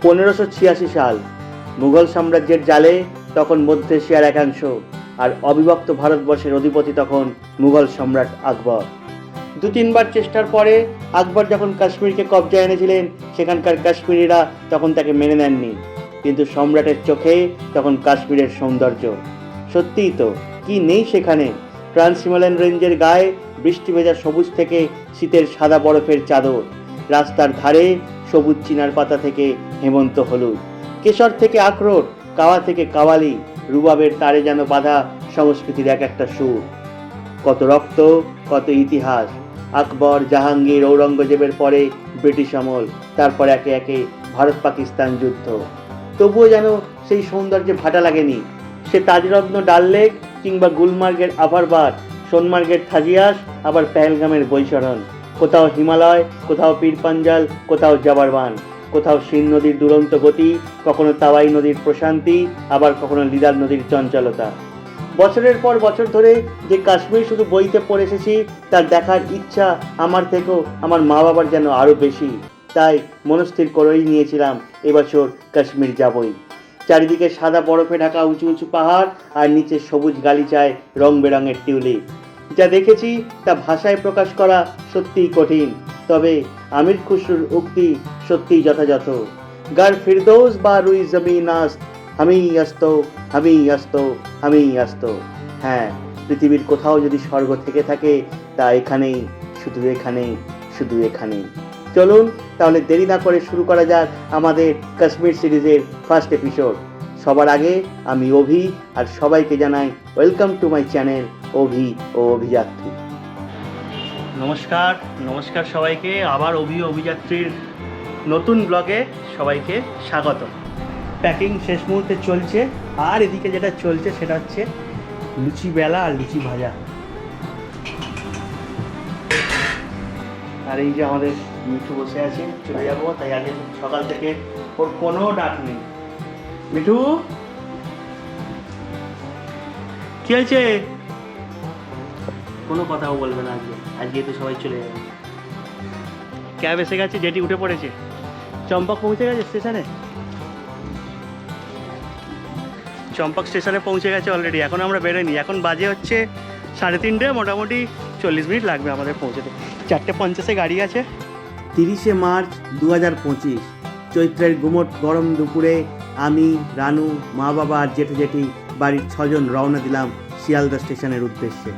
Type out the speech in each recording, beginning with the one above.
1586 সাল মুঘল সাম্রাজ্যের জালে তখন মধ্য এশিয়ার একাংশ, আর অবিভক্ত ভারতবর্ষের অধিপতি তখন মুঘল সম্রাট আকবর। 2-3বার চেষ্টার পরে আকবর যখন কাশ্মীরকে কবজায় এনেছিলেন, সেখানকার কাশ্মীরিরা তখন তাকে মেনে নেননি। কিন্তু সম্রাটের চোখে তখন কাশ্মীরের সৌন্দর্য, সত্যিই তো কি নেই সেখানে। ট্রান্স হিমালয়ান রেঞ্জের গায়ে বৃষ্টি ভেজা সবুজ থেকে শীতের সাদা বরফের চাদর, রাস্তার ধারে সবুজ চিনার পাতা থেকে হেমন্ত হলুদ, কেশর থেকে আখরোট, কাওয়া থেকে কাওয়ালি, রুবাবের তারে যেন বাঁধা সংস্কৃতির এক একটা সুর। কত রক্ত, কত ইতিহাস। আকবর, জাহাঙ্গীর, ঔরঙ্গজেবের পরে ব্রিটিশ আমল, তারপর একে একে ভারত পাকিস্তান যুদ্ধ। তবুও যেন সেই সৌন্দর্যে ভাটা লাগেনি। সে তাজরত্ন ডাল লেক কিংবা গুলমার্গের আভারবাদ, সোনমার্গের থাজিয়াস, আবার পেহেলগামের বৈশরণ। কোথাও হিমালয়, কোথাও পীরপাঞ্জাল, কোথাও জাবারবান, কোথাও সিন নদীর দুরন্ত গতি, কখনো তাওয়াই নদীর প্রশান্তি, আবার কখনো লিদার নদীর চঞ্চলতা। বছরের পর বছর ধরে যে কাশ্মীর শুধু বইতে পড়ে এসেছি, তার দেখার ইচ্ছা আমার থেকেও আমার মা বাবার যেন আরও বেশি। তাই মনস্থির করেই নিয়েছিলাম এবছর কাশ্মীর যাবই। চারিদিকে সাদা বরফে ঢাকা উঁচু উঁচু পাহাড়, আর নিচে সবুজ গালিচায় রং বেরঙের টিউলিপ। যা দেখেছি তা ভাষায় প্রকাশ করা সত্যিই কঠিন, তবে আমির খুসরুর উক্তি সত্যিই যথাযথ। গার ফিরদৌস বা রুই জমিন আস্ত, আমি আস্ত, আমি আস্ত, আমি আস্ত। হ্যাঁ, পৃথিবীর কোথাও যদি স্বর্গ থেকে থাকে, তা এখানেই, শুধু এখানেই, শুধু এখানেই। চলুন তাহলে দেরি না করে শুরু করা যাক আমাদের কাশ্মীর সিরিজের ফার্স্ট এপিসোড। সবার আগে আমি অভি, আর সবাইকে জানাই ওয়েলকাম টু মাই চ্যানেল অভি ও অভিযাত্রী। নমস্কার নমস্কার সবাইকে, আবার অভি অভিযাত্রীর নতুন ব্লগে সবাইকে স্বাগত। প্যাকিং শেষ মুহূর্তে চলছে, আর এদিকে যেটা চলছে সেটা হচ্ছে লুচি বেলা আর লুচি ভাজা। আর এই যে আমাদের মিঠু বসে আছে, চলে যাবো, তাই আগে সকাল থেকে ওর কোনো ডাক নেই। মিঠু, কি হয়েছে? কোনো কথাও বলবে না আজকে, আজকে তো সবাই চলে যাবে। ক্যাব এসে গেছে, যেটি উঠে পড়েছে, চম্পক পৌঁছে গেছে স্টেশনে। চম্পক স্টেশনে পৌঁছে গেছে অলরেডি, এখন আমরা বেরোয়নি। এখন বাজে হচ্ছে 3:30, মোটামুটি 40 মিনিট লাগবে আমাদের পৌঁছতে। 4:50 গাড়ি আছে। 30শে মার্চ 2025, চৈত্রের গুমট গরম দুপুরে আমি, রানু, মা বাবা আর জেঠু জেঠি বাড়ির 6 জন রওনা দিলাম শিয়ালদা স্টেশনের উদ্দেশ্যে।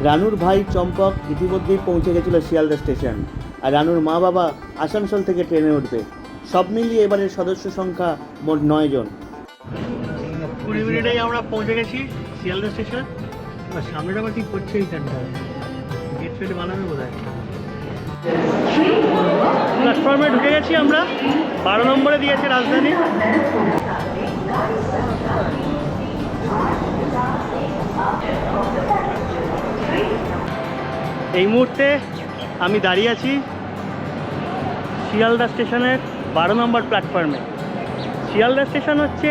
রানুর ভাই চম্পক ইতিমধ্যেই পৌঁছে গেছিল শিয়ালদা স্টেশন, আর রানুর মা বাবা আসানসোল থেকে ট্রেনে উঠবে। সব মিলিয়ে এবারের সদস্য সংখ্যা মোট 9 জন। 20 মিনিটেই আমরা পৌঁছে গেছি শিয়ালদা স্টেশন। সামনেটা আবার ঠিক করছে এইখানটা, গেট ফেট বানাবে বোধ হয়। প্ল্যাটফর্মে ঢুকে গেছি আমরা, 12 নম্বরে দিয়েছে রাজধানী। এই মুহূর্তে আমি দাঁড়িয়ে আছি শিয়ালদা স্টেশনের 12 নম্বর প্ল্যাটফর্মে। শিয়ালদা স্টেশন হচ্ছে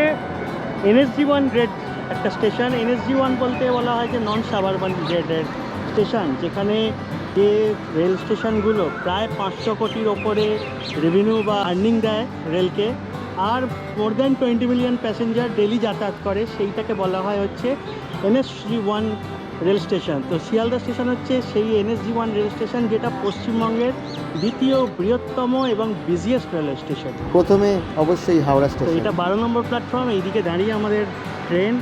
NSG1 গ্রেড একটা স্টেশন। NSG1 বলতে বলা হয় যে নন সাবারবান গ্রেডের স্টেশন, যেখানে যে রেল স্টেশনগুলো প্রায় 500 কোটির ওপরে রেভিনিউ বা আর্নিং দেয় রেলকে, আর more than 20 million passenger daily যাতায়াত করে, সেইটাকে বলা হয় হচ্ছে NSG1 রেল স্টেশন। তো শিয়ালদা স্টেশন হচ্ছে সেই NSG1 রেল স্টেশন, যেটা পশ্চিমবঙ্গের দ্বিতীয় বৃহত্তম এবং বিজিয়েস্ট রেল স্টেশন। প্রথমে অবশ্যই হাওড়া স্টেশন। এটা 12 নম্বর প্ল্যাটফর্ম। এইদিকে দাঁড়িয়ে আমাদের ট্রেন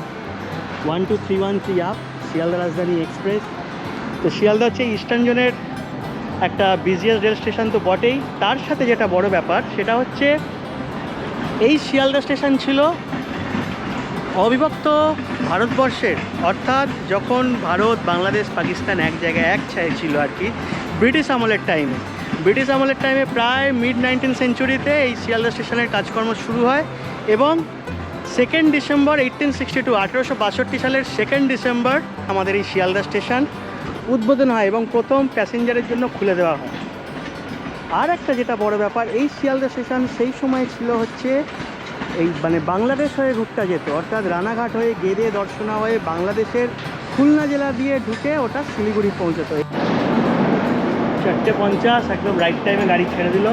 12313 আপ, শিয়ালদা রাজধানী এক্সপ্রেস। তো শিয়ালদা হচ্ছে ইস্টার্ন জোনের একটা বিজিয়েস্ট রেল স্টেশন তো বটেই, তার সাথে যেটা বড় ব্যাপার সেটা হচ্ছে এই শিয়ালদা স্টেশন ছিল অবিভক্ত ভারতবর্ষের, অর্থাৎ যখন ভারত, বাংলাদেশ, পাকিস্তান এক জায়গায় এক ছায়ে ছিল আর কি, ব্রিটিশ আমলের টাইমে। ব্রিটিশ আমলের টাইমে প্রায় মিড 19th সেঞ্চুরিতে এই শিয়ালদা স্টেশনের কাজকর্ম শুরু হয়, এবং 2 ডিসেম্বর 1862, 1862 সালের 2 ডিসেম্বর আমাদের এই শিয়ালদা স্টেশন উদ্বোধন হয় এবং প্রথম প্যাসেঞ্জারের জন্য খুলে দেওয়া হয়। আর একটা যেটা বড় ব্যাপার, এই শিয়ালদা স্টেশন সেই সময় ছিল হচ্ছে এই মানে বাংলাদেশ হয়ে রুটটা যেত, অর্থাৎ রানাঘাট হয়ে গেদে দর্শনা হয়ে বাংলাদেশের খুলনা জেলা দিয়ে ঢুকে ওটা শিলিগুড়ি পৌঁছতো। 4:50 একদম রাইট টাইমে গাড়ি ছেড়ে দিল।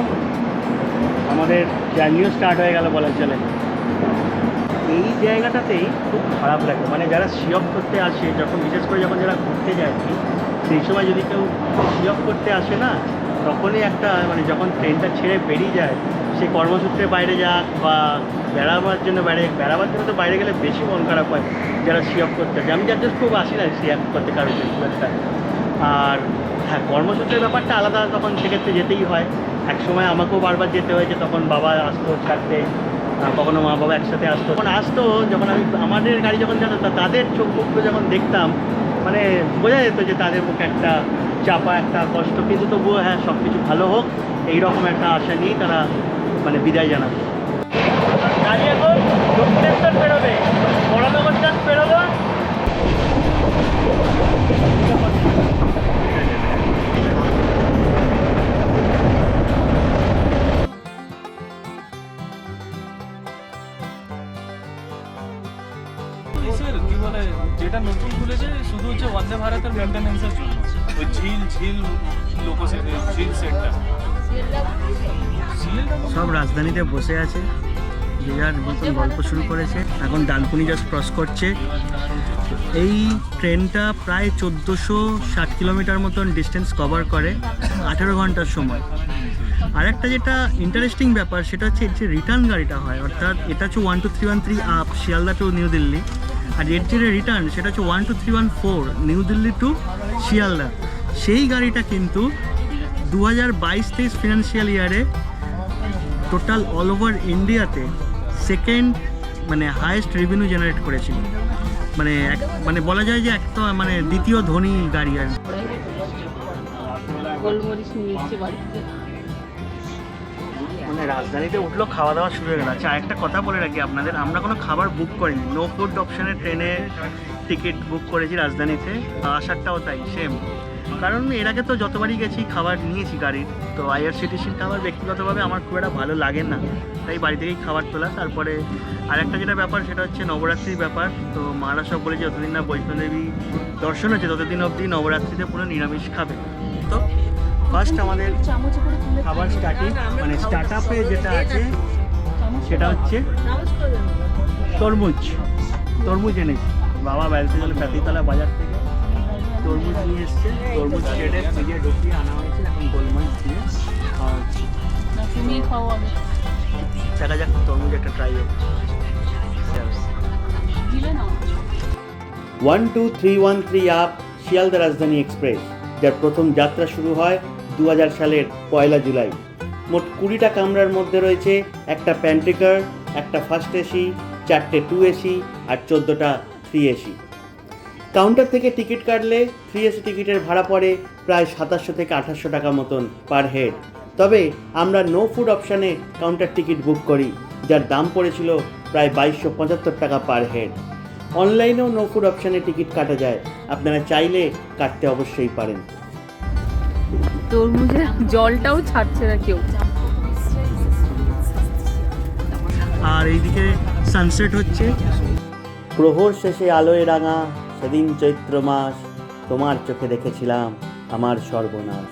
আমাদের জার্নিও স্টার্ট হয়ে গেল বলা চলে। এই জায়গাটাতেই খুব খারাপ লাগে, মানে যারা সিওপ করতে আসে, যখন বিশেষ করে যখন যারা ঘুরতে যায় আর কি, সেই সময় যদি কেউ সিওপ করতে আসে না, তখনই একটা মানে যখন ট্রেনটা ছেড়ে বেরিয়ে যায়, সে কর্মসূত্রে বাইরে যাক বা বেড়াবার জন্য বেড়াবার জন্য তো বাইরে গেলে বেশি মন খারাপ হয় যারা সিওপ করতে আসে। আমি যাদের খুব আসি না সিওপ করতে কারোর খুব একটা। আর হ্যাঁ, কর্মসূত্রের ব্যাপারটা আলাদা, তখন সেক্ষেত্রে যেতেই হয়। এক সময় আমাকেও বারবার যেতে হয়েছে, তখন বাবা আসতো ছাড়তে, কখনো মা বাবা একসাথে আসতো। যখন আসতো, যখন আমি আমাদের গাড়ি যখন যেত, তাদের চোখ মুখগুলো যখন দেখতাম, মানে বোঝা যেত যে তাদের মুখে একটা চাপা একটা কষ্ট, কিন্তু তবুও হ্যাঁ সব কিছু ভালো হোক এইরকম একটা আশা নিয়েই তারা মানে বিদায় জানাতো। গাড়ি এখন দক্ষিণেশ্বর বেরোবে, বড়নগর চাঁদ বেরোবো। কি বলে যেটা নতুন খুলেছে শুধু হচ্ছে বন্দে ভারতের মেনটেন্যান্সের জন্য, ওই ঝিল ঝিল সেটটা সব রাজধানীতে বসে আছে, যে যার নতুন গল্প শুরু করেছে। এখন ডানকুনি জাস্ট ক্রস করছে। এই ট্রেনটা প্রায় 1460 কিলোমিটার মতন ডিস্টেন্স কভার করে 18 ঘন্টার সময়। আর একটা যেটা ইন্টারেস্টিং ব্যাপার সেটা হচ্ছে যে রিটার্ন গাড়িটা হয়, অর্থাৎ এটা হচ্ছে 12313 up Sealdah to New Delhi, আর এর যে রিটার্ন সেটা হচ্ছে 12314 নিউ দিল্লি টু শিয়ালদা। সেই গাড়িটা কিন্তু 2022-23 ফিনান্সিয়াল ইয়ারে টোটাল অল ওভার ইন্ডিয়াতে সেকেন্ড মানে হায়েস্ট রেভিনিউ জেনারেট করেছিল। মানে বলা যায় যে একটা মানে দ্বিতীয় ধনী গাড়ি আর গোলমরিচ নিয়ে এসেছি বাড়িতে। মানে রাজধানীতে উঠলো, খাওয়া দাওয়া শুরু হয়ে গেল। আচ্ছা, একটা কথা বলে রাখি আপনাদের, আমরা কোনো খাবার বুক করিনি, নো ফুড অপশানে ট্রেনে টিকিট বুক করেছি রাজধানীতে। আসারটাও তাই সেম, কারণ এর আগে তো যতবারই গেছি খাবার নিয়েছি গাড়ির, তো আইআরসিটিসির খাবার ব্যক্তিগতভাবে আমার খুব একটা ভালো লাগে না, তাই বাড়ি থেকেই খাবার তোলা। তারপরে আরেকটা যেটা ব্যাপার সেটা হচ্ছে নবরাত্রির ব্যাপার। তো মারা সব বলেছে যতদিন না বৈষ্ণোদেবী দর্শন হচ্ছে ততদিন অবধি নবরাত্রিতে পুরো নিরামিষ খাবে। তো ফার্স্ট আমাদের খাবার স্টার্টিং মানে স্টার্ট আপে যেটা আছে সেটা হচ্ছে তরমুজ এনেছি। বাবা বেলতে গেলে প্যাতিতলা বাজার থেকে তরমুজ নিয়ে এসছে, তরমুজ কেটে ফ্রিজে ঢুকিয়ে আনা হয়েছে, এখন গোলমরিচ দিয়ে খাওয়া হচ্ছে। তুমি খাও আমি দেখা যাক তরমুজ একটা ট্রাই হোক। দিলে না 12313 আপ শিয়ালদা রাজধানী এক্সপ্রেস, যার প্রথম যাত্রা শুরু হয় 2000 সালের 1 জুলাই। মোট 20টা কামরার মধ্যে রয়েছে একটা প্যান্ট্রিকার, একটা ফার্স্ট এসি, 4টে 2 এসি আর 14টা 3 এসি। কাউন্টার থেকে টিকিট কাটলে 3 এসি টিকিটের ভাড়া পড়ে প্রায় 2700 থেকে 2800 টাকা মতন পার হেড। তবে আমরা নো ফুড অপশানে কাউন্টার টিকিট বুক করি, যার দাম পড়েছিল প্রায় 2275 টাকা পার হেড। অনলাইনেও নো ফুড অপশানে টিকিট কাটা যায়, আপনারা চাইলে কাটতে অবশ্যই পারেন। তরমুজের জলটাও ছাড়ছে না কেউ। আর এইদিকে সানসেট হচ্ছে। প্রহর শেষে আলোয় রাঙা সেদিন চৈত্র মাস, তোমার চোখে দেখেছিলাম আমার সর্বনাশ।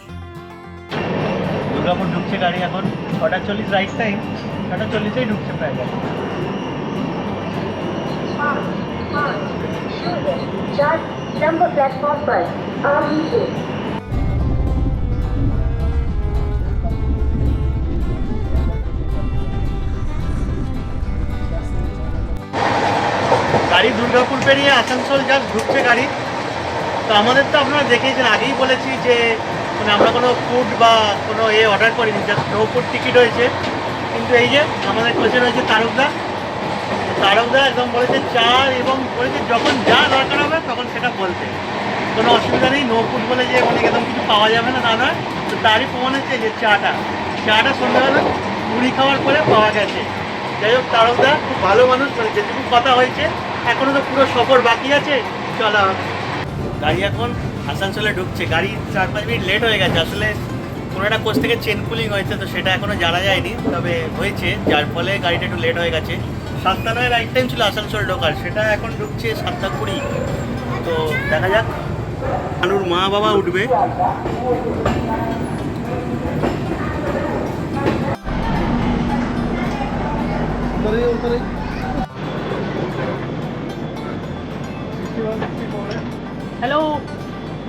দুর্গাপুর ঢুকছে গাড়ি এখন 6:40 রাইট টাইম, 6:40-এই ঢুকছে প্রায় গাড়ি। 4 नंबर प्लेटफॉर्म पर आ लीजिए। গাড়ি দুর্গাপুর পেরিয়ে আসানসোল জাস্ট ঢুকছে গাড়ি। তো আমাদের তো আপনারা দেখেছেন, আগেই বলেছি যে মানে আমরা কোনো ফুড বা কোনো অর্ডার করিনি, জাস্ট নো ফুড টিকিট হয়েছে। কিন্তু এই যে আমাদের কোচে রয়েছে তারকদা একদম বলেছে চা, এবং বলেছে যখন যা দরকার হবে তখন সেটা বলতে, কোনো অসুবিধা নেই। নো ফুড বলে যে মানে একদম কিছু পাওয়া যাবে না তা নয়। তো তারই প্রমাণ হচ্ছে যে চাটা সন্ধ্যাবেলা মুড়ি খাওয়ার পরে পাওয়া গেছে। যাই হোক, তারকদা খুব ভালো মানুষ, মানে যেটুকু কথা হয়েছে, এখনও তো পুরো সফর বাকি আছে, চলা হবে। গাড়ি এখন আসানসোলে ঢুকছে। গাড়ি 4-5 মিনিট লেট হয়ে গেছে, আসলে কোনো একটা কোচ থেকে চেন পুলিং হয়েছে, তো সেটা এখনও জানা যায়নি, তবে হয়েছে, যার ফলে গাড়িটা একটু লেট হয়ে গেছে। 7:09 রাইট টাইম ছিল আসানসোল ঢোকার, সেটা এখন ঢুকছে 7:20। তো দেখা যাক, আনুর মা বাবা উঠবে। हेलो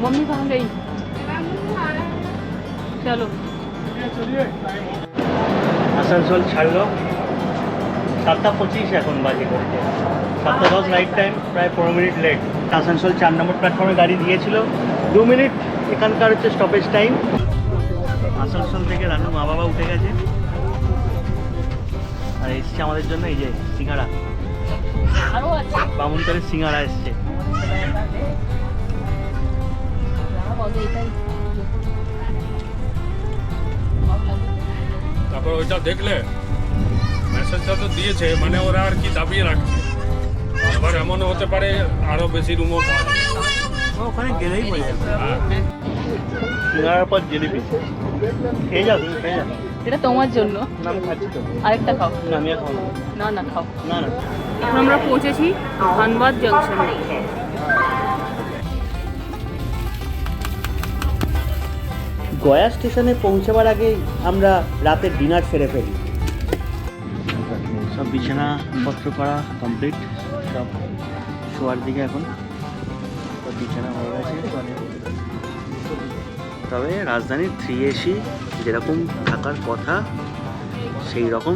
मम्मी कहाँ गई चलो আসানসোল ছাড়লো 7:25 এখন বাজে করতে 7:10 রাইট টাইম, প্রায় 15 মিনিট লেট। আসানসোল 4 নম্বর প্ল্যাটফর্মে গাড়ি দিয়েছিল, 2 মিনিট এখানকার হচ্ছে স্টপেজ টাইম। আসানসোল থেকে রানু মা বাবা উঠে গেছে, আর এসছে আমাদের জন্য এই যে সিঙ্গাড়া, আরো আছে বামুনটারের সিঙ্গাড়া এসছে। তারপর ওইটা দেখলে মেসেজটা তো দিয়েছে, মানে ওরা আর কি দাবি রাখছে। আবার এমনও হতে পারে আরো বেশি রুমও পাওয়া যাবে। ওখানে গেলেই বলে যাবে হ্যাঁ। সিঙ্গাড়ার পর জিলিপি খেয়ে যাও, তুমি খেয়ে যাও। এটা তোমার জন্য না, আমি খাচ্ছি তো। আরেকটা খাও না, আমি আর খাবো না। না না খাও না না এখন আমরা পৌঁছেছি ধানবাদ জংশনে। গয়া স্টেশনে পৌঁছাবার আগেই আমরা রাতের ডিনার সেরে ফেলি। সব বিছানাপত্র করা কমপ্লিট, সব শোয়ার দিকে এখন সব বিছানা হয়ে গেছে। তবে রাজধানীর 3AC যেরকম থাকার কথা সেই রকম,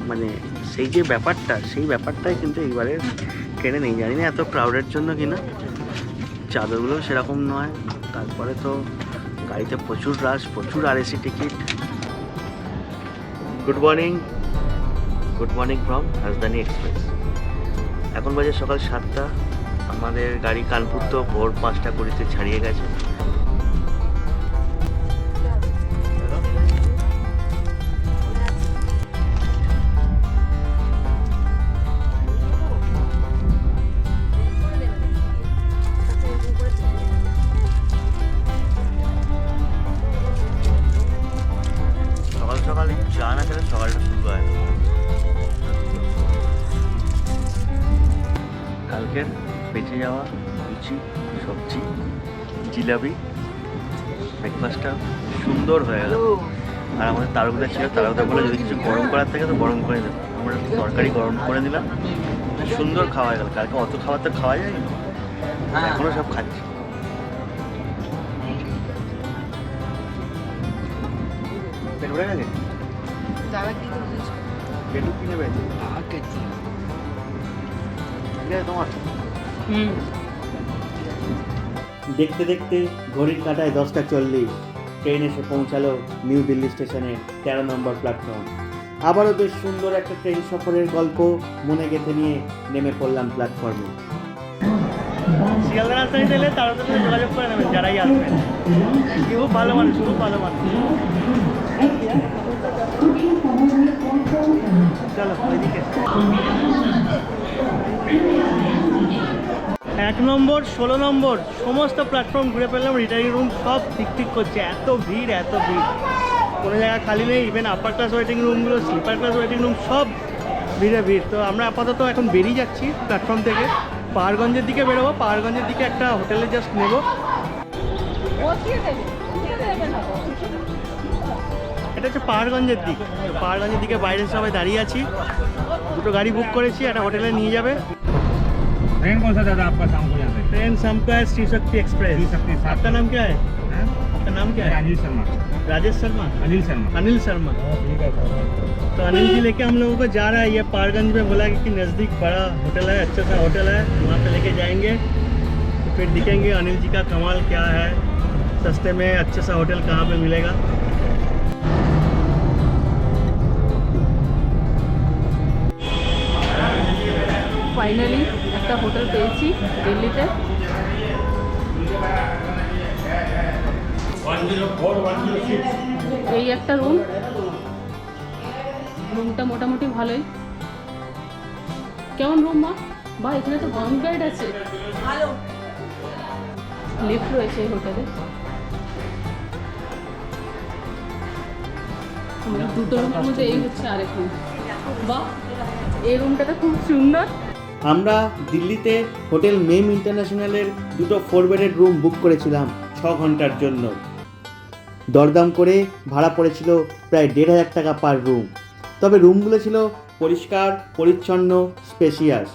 মানে সেই যে ব্যাপারটা, সেই ব্যাপারটাই কিন্তু এইবারে ট্রেনে নেই। জানি না এত ক্রাউডের জন্য কিনা, চাদরগুলো সেরকম নয়। তারপরে তো গাড়িতে প্রচুর রাশ, প্রচুর RAC ticket. Good morning from রাজধানী এক্সপ্রেস। এখন বাজে সকাল 7টা। আমাদের গাড়ি কানপুর তো ভোর 5:20 ছাড়িয়ে গেছে। সকাল সকাল চা না খেলে সকালটা শুরু হয় না। কালকের বেঁচে যাওয়া লুচি, সবজি, জিলাপি, ব্রেকফাস্টটা সুন্দর হয়ে গেল। আর আমাদের তারগুদা ছিল, তারগুদা বলে যদি কিছু গরম করার থাকে তো গরম করে দেবো। আমরা একটু তরকারি গরম করে দিলাম, সুন্দর খাওয়া হয়ে গেল। কালকে অত খাবার তো খাওয়া যায়, এখনও সব খাচ্ছি। পেট ভরে গেছে? পেটু কিনে পেয়েছে? ঠিক আছে তোমার? দেখতে দেখতে ঘড়ির কাঁটায় 10:40 ট্রেন এসে পৌঁছালো নিউ দিল্লি স্টেশনে 13 নম্বর প্ল্যাটফর্ম। আবারও বেশ সুন্দর একটা ট্রেন সফরের গল্প মনে গেঁথে নিয়ে নেমে পড়লাম প্ল্যাটফর্মে। শিয়ালদা রাজধানীতে এলে তার সাথে যোগাযোগ করে নেবেন যারাই আসবেন। খুব ভালো মানুষ, খুব ভালো মানুষ। চলো ওইদিকে। 1 নম্বর, 16 নম্বর সমস্ত প্ল্যাটফর্ম ঘুরে ফেললাম। রিটায়ারিং রুম সব ঠিক করছে, এত ভিড় এত ভিড়, কোনো জায়গা খালি নেই। ইভেন আপার ক্লাস ওয়েটিং রুমগুলো, স্লিপার ক্লাস ওয়েটিং রুম সব ভিড়ে ভিড়। তো আমরা আপাতত এখন বেরিয়ে যাচ্ছি প্ল্যাটফর্ম থেকে, পাহাড়গঞ্জের দিকে বেরোবো। পাহাড়গঞ্জের দিকে একটা হোটেলে জাস্ট নেবো। এটা হচ্ছে পাহাড়গঞ্জের দিক। তো পাহাড়গঞ্জের দিকে বাইরে সবাই দাঁড়িয়ে আছি, দুটো গাড়ি বুক করেছি, একটা হোটেলে নিয়ে যাবে। ट्रेन कौन सा दादा आपका शाम को यहाँ से? ट्रेन शाम का है श्री शक्ति एक्सप्रेस। आपका नाम क्या है? आपका नाम क्या है? अनिल शर्मा। राजेश शर्मा? अनिल शर्मा। अनिल शर्मा। ठीक है सर। तो अनिल जी लेके हम लोगों को जा रहा है। ये पारगंज में बोला कि नज़दीक बड़ा होटल है, अच्छा सा होटल है, वहाँ पे लेके जाएंगे। तो फिर दिखेंगे अनिल जी का कमाल क्या है, सस्ते में अच्छा सा होटल कहाँ पे मिलेगा। ফাইনালি একটা হোটেল পেয়েছি দিল্লিতে। 104 106। এই একটা রুমটা মোটামুটি ভালোই। কেমন রুম মা? বা এখানে তো বাঙ্ক বেড আছে, ভালো লিফট রয়েছে এই হোটেলে। দুটো রুমের মধ্যে এই হচ্ছে আরেক রুম। বাহ, এই রুমটা খুব সুন্দর। আমরা দিল্লিতে হোটেল মেম ইন্টারন্যাশনালের দুটো 4 বেডের রুম বুক করেছিলাম 6 ঘন্টার জন্য। দরদাম করে ভাড়া পড়েছিল প্রায় 1,500 টাকা পার রুম। তবে রুমগুলো ছিল পরিষ্কার পরিচ্ছন্ন স্পেশিয়াস।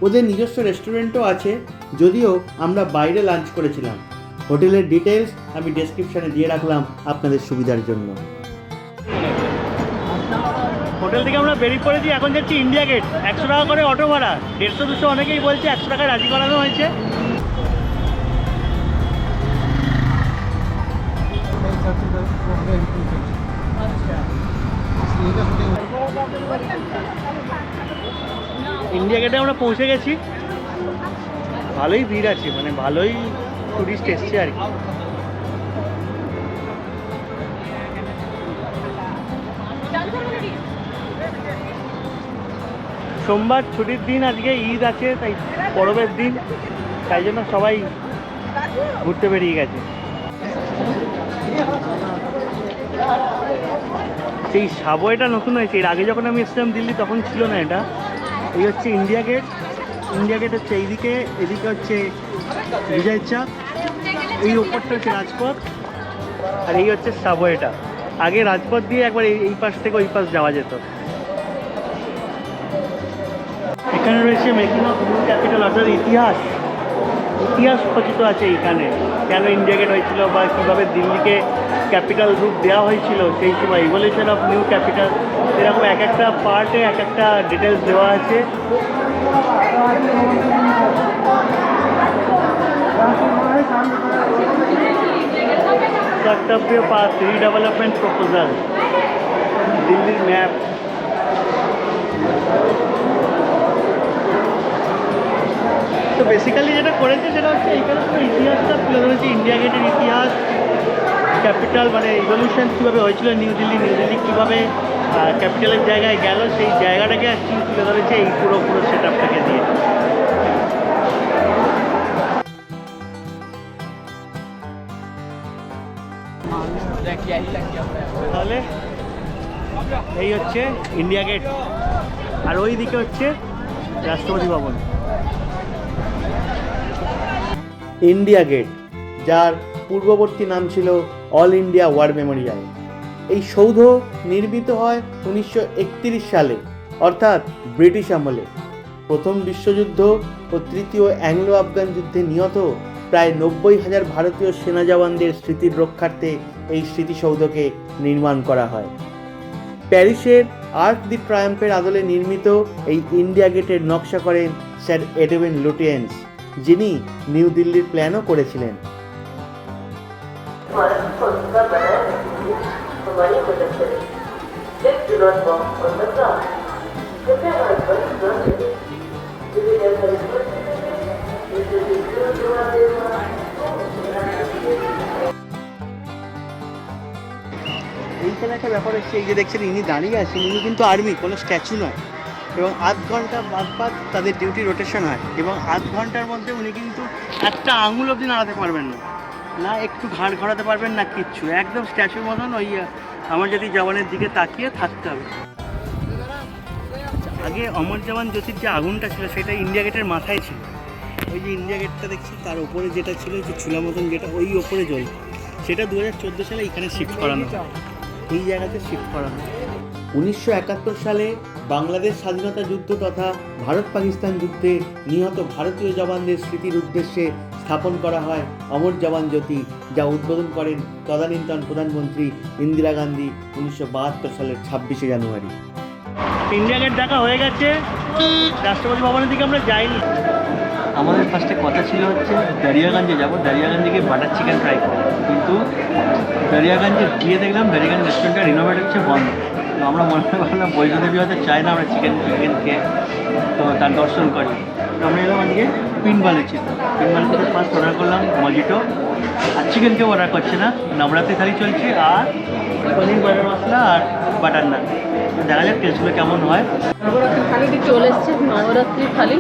ওদের নিজস্ব রেস্টুরেন্টও আছে, যদিও আমরা বাইরে লাঞ্চ করেছিলাম। হোটেলের ডিটেলস আমি ডেসক্রিপশানে দিয়ে রাখলাম আপনাদের সুবিধার জন্য। হোটেল থেকে আমরা বেরিয়ে পড়েছি, এখন যাচ্ছি ইন্ডিয়া গেট। 100 টাকা করে অটো ভাড়া, 150-200 অনেকেই বলছে, 100 টাকা রাজি করানো হয়েছে। ইন্ডিয়া গেটে আমরা পৌঁছে গেছি। ভালোই ভিড় আছে, মানে ভালোই টুরিস্ট এসছে আর কি। সোমবার ছুটির দিন, আজকে ঈদ আছে, তাই পরবের দিন, তাই জন্য সবাই ঘুরতে বেরিয়ে গেছে। সেই সাবওয়েটা নতুন হয়েছে, এর আগে যখন আমি এসেছিলাম দিল্লি তখন ছিল না এটা। এই হচ্ছে ইন্ডিয়া গেট। ইন্ডিয়া গেট হচ্ছে এইদিকে, এদিকে হচ্ছে বিজয় চাক, এই ওপরটা হচ্ছে রাজপথ, আর এই হচ্ছে সাবওয়েটা। আগে রাজপথ দিয়ে একবার এই পাশ থেকে ওই পাশ যাওয়া যেত। এখানে রয়েছে মেকিং অফ নিউ ক্যাপিটাল, অর্থাৎ ইতিহাস খচিত আছে এইখানে। কেন ইন্ডিয়া গেট হয়েছিল বা কীভাবে দিল্লিকে ক্যাপিটাল রূপ দেওয়া হয়েছিল সেই সময়, ইভলিউশন অফ নিউ ক্যাপিটাল, এরকম এক একটা পার্টে এক একটা ডিটেলস দেওয়া আছে। কর্তব্য পাথ রিডেভেলপমেন্ট প্রপোজাল, দিল্লির ম্যাপ। তো বেসিক্যালি যেটা করেছে সেটা হচ্ছে এইখানে পুরো ইতিহাসটা তুলে ধরেছে, ইন্ডিয়া গেটের ইতিহাস, ক্যাপিটাল মানে ইভলিউশন কীভাবে হয়েছিল নিউ দিল্লি কীভাবে ক্যাপিটালের জায়গায় গেল, সেই জায়গাটাকে অ্যাকচুয়ালি তুলে ধরেছে এই পুরো সেট আপটাকে দিয়ে। তাহলে এই হচ্ছে ইন্ডিয়া গেট, আর ওই দিকে হচ্ছে রাষ্ট্রপতি ভবন। ইন্ডিয়া গেট, যার পূর্ববর্তী নাম ছিল অল ইন্ডিয়া ওয়ার মেমোরিয়াল। এই সৌধ নির্মিত হয় 1931 সালে, অর্থাৎ ব্রিটিশ আমলে। প্রথম বিশ্বযুদ্ধ ও তৃতীয় অ্যাংলো আফগান যুদ্ধে নিহত প্রায় 90,000 ভারতীয় সেনা জওয়ানদের স্মৃতির রক্ষার্থে এই স্মৃতিসৌধকে নির্মাণ করা হয়। প্যারিসের আর্ক দি ট্রায়াম্ফের আদলে নির্মিত এই ইন্ডিয়া গেটের নকশা করেন স্যার এডউইন লুটিয়েন্স, যিনি নিউ দিল্লির প্ল্যানও করেছিলেন। এইখানে একটা ব্যাপার হচ্ছে, এই যে দেখছেন ইনি দাঁড়িয়ে আছেন, ইনি কিন্তু আর্মি, কোনো স্ট্যাচু নয়। এবং আধ ঘন্টা বাদ তাদের ডিউটি রোটেশন হয়, এবং আধ ঘন্টার মধ্যে উনি কিন্তু একটা আঙুল অবধি নাড়াতে পারবেন না, না একটু ঘাড় ঘোরাতে পারবেন না, কিচ্ছু, একদম স্ট্যাচুর মতন ওই অমর জ্যোতি জওয়ানের দিকে তাকিয়ে থাকতে হবে। আগে অমর জওয়ান জ্যোতির যে আগুনটা ছিল সেটা ইন্ডিয়া গেটের মাথায় ছিল। ওই যে ইন্ডিয়া গেটটা দেখছি তার ওপরে যেটা ছিল, যে চুলা মতন যেটা ওই ওপরে জ্বল, সেটা 2014 সালে এখানে শিফট করানো হয়, এই জায়গাতে শিফট করানো হয়। 1971 সালে বাংলাদেশ স্বাধীনতা যুদ্ধ তথা ভারত পাকিস্তান যুদ্ধে নিহত ভারতীয় জওয়ানদের স্মৃতির উদ্দেশ্যে স্থাপন করা হয় অমর জওয়ান জ্যোতি, যা উদ্বোধন করেন তদানীন্তন প্রধানমন্ত্রী ইন্দিরা গান্ধী 1972 সালের 26শে জানুয়ারি। ইন্ডিয়া গেট দেখা হয়ে গেছে, রাষ্ট্রপতি ভবনের দিকে আমরা যাইনি। আমাদের ফার্স্টে কথা ছিল হচ্ছে দারিয়াগঞ্জে যাবো, দারিয়াগঞ্জে গিয়ে বাটার চিকেন ট্রাই করবো, কিন্তু দারিয়াগঞ্জে গিয়ে দেখলাম দারিয়াগঞ্জ রেস্টুরেন্টটা রিনোভেট হচ্ছে, বন্ধ। তো আমরা মনে করলাম বৈষ্ণদেবী হয়তো চাই না আমরা চিকেন খেয়ে, তো তার দর্শন করি। তো আমরা এলাম আজকে পিনবালে ছিল, পিনবাল থেকে ফার্স্ট অর্ডার করলাম মজিটো, আর চিকেন কেউ অর্ডার করছে না, নবরাত্রি থালি চলছে, আর পনির বাটার মশলা আর বাটার নান। দেখা যাক টেস্টগুলো কেমন হয়। নবরাত্রি থালিটি চলে এসছে, নবরাত্রি থালি।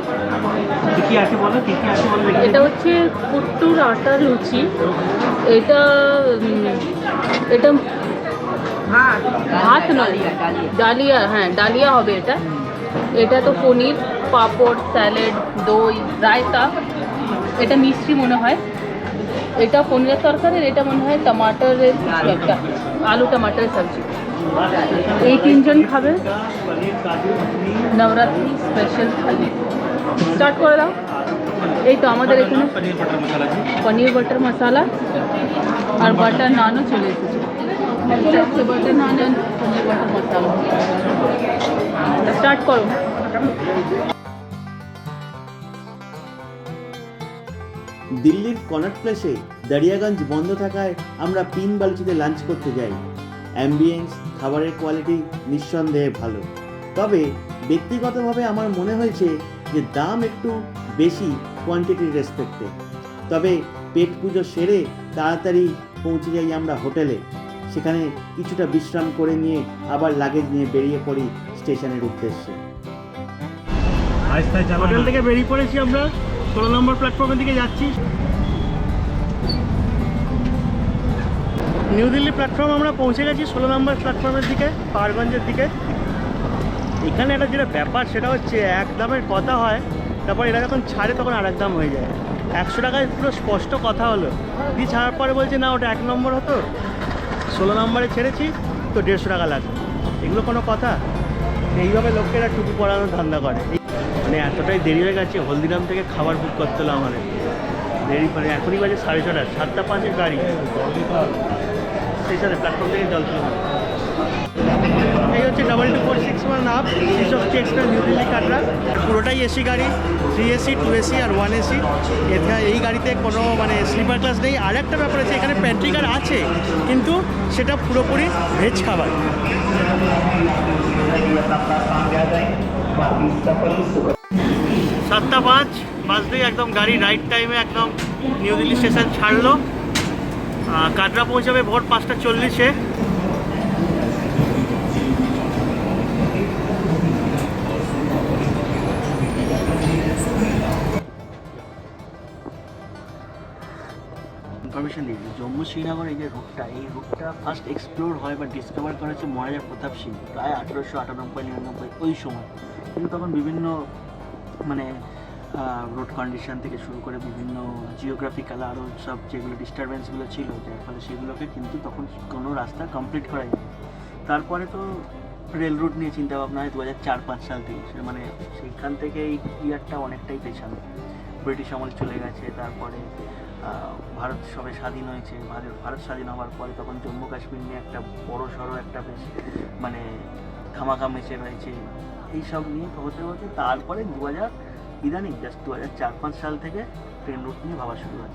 কী কী আছে বলো, কী কী আছে বলো। এটা হচ্ছে কুট্টুর আটার লুচি, এটা এটা ভাত নয়, ডালিয়া, হ্যাঁ ডালিয়া হবে এটা। এটা তো পনির, পাঁপড়, স্যালাড, দই, রায়তা, এটা মিষ্টি মনে হয়। এটা পনিরের তরকারি, এটা মনে হয় টমাটারের কিছু একটা, আলু টমাটারের সবজি। এই 3 জন খাবে নবরাত্রি স্পেশাল থালি। স্টার্ট করে দাও। এই তো আমাদের এখানে পনির বাটার মশলা আছে। পনির বাটার মশলা আর বাটার নানও চলে এসেছে। এটা হচ্ছে বাটার নান আর পনির বাটার মশলা। স্টার্ট করো। দিল্লির কনট প্লেসে দারিয়াগঞ্জ বন্ধ থাকায় আমরা পিন বালুচিতে লাঞ্চ করতে যাই। অ্যাম্বিয়েন্স, খাবারের কোয়ালিটি নিঃসন্দেহে ভালো, তবে ব্যক্তিগতভাবে আমার মনে হয়েছে যে দাম একটু বেশি কোয়ান্টিটির রেসপেক্টে। তবে পেট পুজো সেরে তাড়াতাড়ি পৌঁছে যাই আমরা হোটেলে। সেখানে কিছুটা বিশ্রাম করে নিয়ে আবার লাগেজ নিয়ে বেরিয়ে পড়ি স্টেশনের উদ্দেশ্যে। হোটেল থেকে বেরিয়ে পড়েছি আমরা, 16 নম্বর প্ল্যাটফর্মের দিকে যাচ্ছি। নিউ দিল্লি প্ল্যাটফর্ম আমরা পৌঁছে গেছি 16 নম্বর প্ল্যাটফর্মের দিকে, পাহাড়গঞ্জের দিকে। এখানে একটা যেটা ব্যাপার সেটা হচ্ছে এক দামের কথা হয়, তারপর এরা যখন ছাড়ে তখন আর এক দাম হয়ে যায়। 100 টাকায় পুরো স্পষ্ট কথা হলো, দিয়ে ছাড়ার পরে বলছে না ওটা 1 নম্বর হতো, 16 নম্বরে ছেড়েছি তো 150 টাকা লাগবে। এগুলো কোনো কথা? এইভাবে লোকেরা টুপি পরানোর ধান্দা করে। মানে এতটাই দেরি হয়ে গেছে, হলদিরাম থেকে খাবার বুক করতে হলো আমাদের। দেরি মানে এখনই বাজে 6:30, 7:05 গাড়ি। স্টেশনে প্ল্যাটফর্ম থেকে জল তুলে এই হচ্ছে 2246 up Shrishakti express New Delhi Katra. পুরোটাই এসি গাড়ি, 3 এসি, 2 এসি আর 1 এসি। এই গাড়িতে কোনো মানে স্লিপার ক্লাস নেই। আর একটা ব্যাপার আছে, এখানে প্যান্ট্রি কার আছে কিন্তু সেটা পুরোপুরি ভেজ খাবার। 7:05 বাজতেই একদম গাড়ি রাইট টাইমে একদম নিউ দিল্লি স্টেশন ছাড়লো। কাটরা পৌঁছাবে ভোর 5:40-এ। ইনফরমেশন দিয়েছি, জম্মু শ্রীনগর এই যে রুটটা ফার্স্ট এক্সপ্লোর হয় বা ডিসকভার করা হচ্ছে মহারাজা প্রতাপ সিং প্রায় 1898-99 ওই সময়। কিন্তু তখন বিভিন্ন মানে রোড কন্ডিশন থেকে শুরু করে বিভিন্ন জিওগ্রাফিক্যাল আরও সব যেগুলো ডিস্টারবেন্সগুলো ছিল, যার ফলে সেগুলোকে কিন্তু তখন কোনো রাস্তা কমপ্লিট করা যায়। তারপরে তো রেল রুট নিয়ে চিন্তা ভাবনা হয় 2004-05 সাল থেকে। মানে সেইখান থেকে এই ইয়ারটা অনেকটাই পেছানো, ব্রিটিশ আমল চলে গেছে। তারপরে ভারত সবে স্বাধীন হয়েছে। ভারত স্বাধীন হওয়ার পরে তখন জম্মু কাশ্মীর নিয়ে একটা বড় সড়ো একটা বেশ মানে ধামাকা মেচে রয়েছে। এইসব নিয়ে হতে হতে তারপরে 2000 ইদানিং জাস্ট 2004-05 সাল থেকে ট্রেন রুট নিয়ে ভাবা শুরু হয়।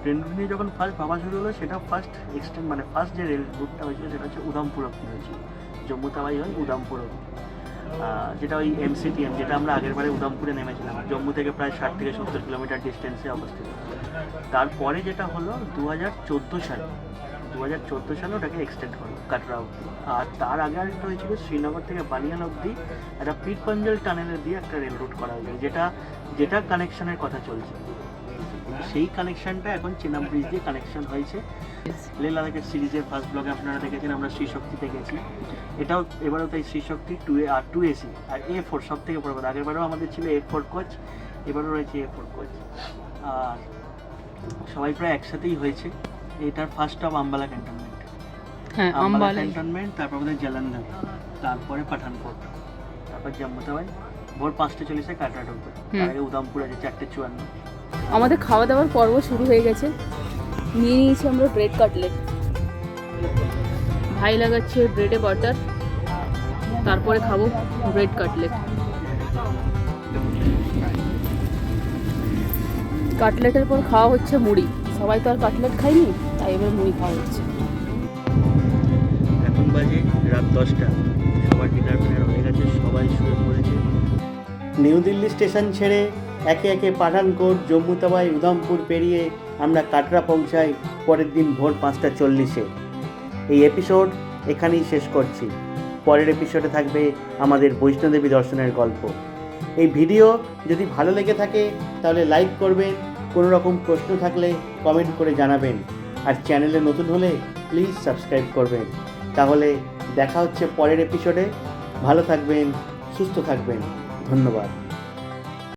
ট্রেন রুট নিয়ে যখন ফার্স্ট ভাবা শুরু হলো, সেটা ফার্স্ট এক্সটেন্ড মানে ফার্স্ট যে রেল রুটটা হয়েছিল সেটা হচ্ছে উধামপুর অব্দি হয়েছিল। জম্মু তাওয়াই হয় উধামপুর অব্দি, যেটা ওই MCTM, যেটা আমরা আগের বারে উধামপুরে নেমেছিলাম। জম্মু থেকে প্রায় 60 থেকে 70 কিলোমিটার ডিস্টেন্সে অবস্থিত। তারপরে যেটা হলো 2014 সালে ওটাকে এক্সটেন্ড হলো কাটরা অব্দি। আর তার আগে আরেকটা হয়েছিল শ্রীনগর থেকে বানিয়ান অব্দি একটা পীর পাঞ্জাল টানেলের দিয়ে একটা রেল রুট করা হয়েছে, যেটা কানেকশনের কথা চলছে। সেই কানেকশনটা এখন চেনাব ব্রিজ দিয়ে কানেকশন হয়েছে। লে লাদাখের সিরিজের ফার্স্ট ব্লগে আপনারা দেখেছেন আমরা শ্রীশক্তিতে গেছি। এটাও এবারও তাই শ্রীশক্তি 2 এসি আর A4 সব থেকে বড় কথা। আগেরবারও আমাদের ছিল A4 কোচ, এবারও রয়েছে A4 কোচ। আর সবাই প্রায় একসাথেই হয়েছে। এটার ফার্স্ট স্টপ আম্বালা ক্যান্টনমেন্ট। হ্যাঁ, আম্বালা ক্যান্টনমেন্ট, তারপর আমাদের জালান্ধর, তারপরে পাঠানকোট, তারপর জম্মু তাওয়াই। ভোর 5:40 কাটরা ঢুকবে। তার আগে উধামপুর আছে 4:54। আমাদের খাওয়া দাওয়ার পর্ব শুরু হয়ে গেছে। নিয়ে নিয়েছি আমরা ব্রেড কাটলেট। ভাই লাগাচ্ছে ব্রেডে বাটার, তারপরে খাবো ব্রেড কাটলেট। কাটলেটের পর খাওয়া হচ্ছে মুড়ি। সবাই তো আর কাটলেট খায়নি, তাই এবার মুড়ি খাওয়া হচ্ছে। এখন বাজে রাত 10টা, সবার ডিনার ফিনার হয়ে গেছে, সবাই শুয়ে পড়েছে। নিউ দিল্লি স্টেশন ছেড়ে একে একে পাঠানকোট, জম্মু তাওয়াই, উধামপুর পেরিয়ে আমরা কাটরা পৌঁছাই পরের দিন ভোর 5:40-এ। এই এপিসোড এখানেই শেষ করছি। পরের এপিসোডে থাকবে আমাদের বৈষ্ণোদেবী দর্শনের গল্প। এই ভিডিও যদি ভালো লেগে থাকে তাহলে লাইক করবেন, কোনো রকম প্রশ্ন থাকলে কমেন্ট করে জানাবেন, আর চ্যানেলে নতুন হলে প্লিজ সাবস্ক্রাইব করবেন। তাহলে দেখা হচ্ছে পরের এপিসোডে। ভালো থাকবেন, সুস্থ থাকবেন, ধন্যবাদ।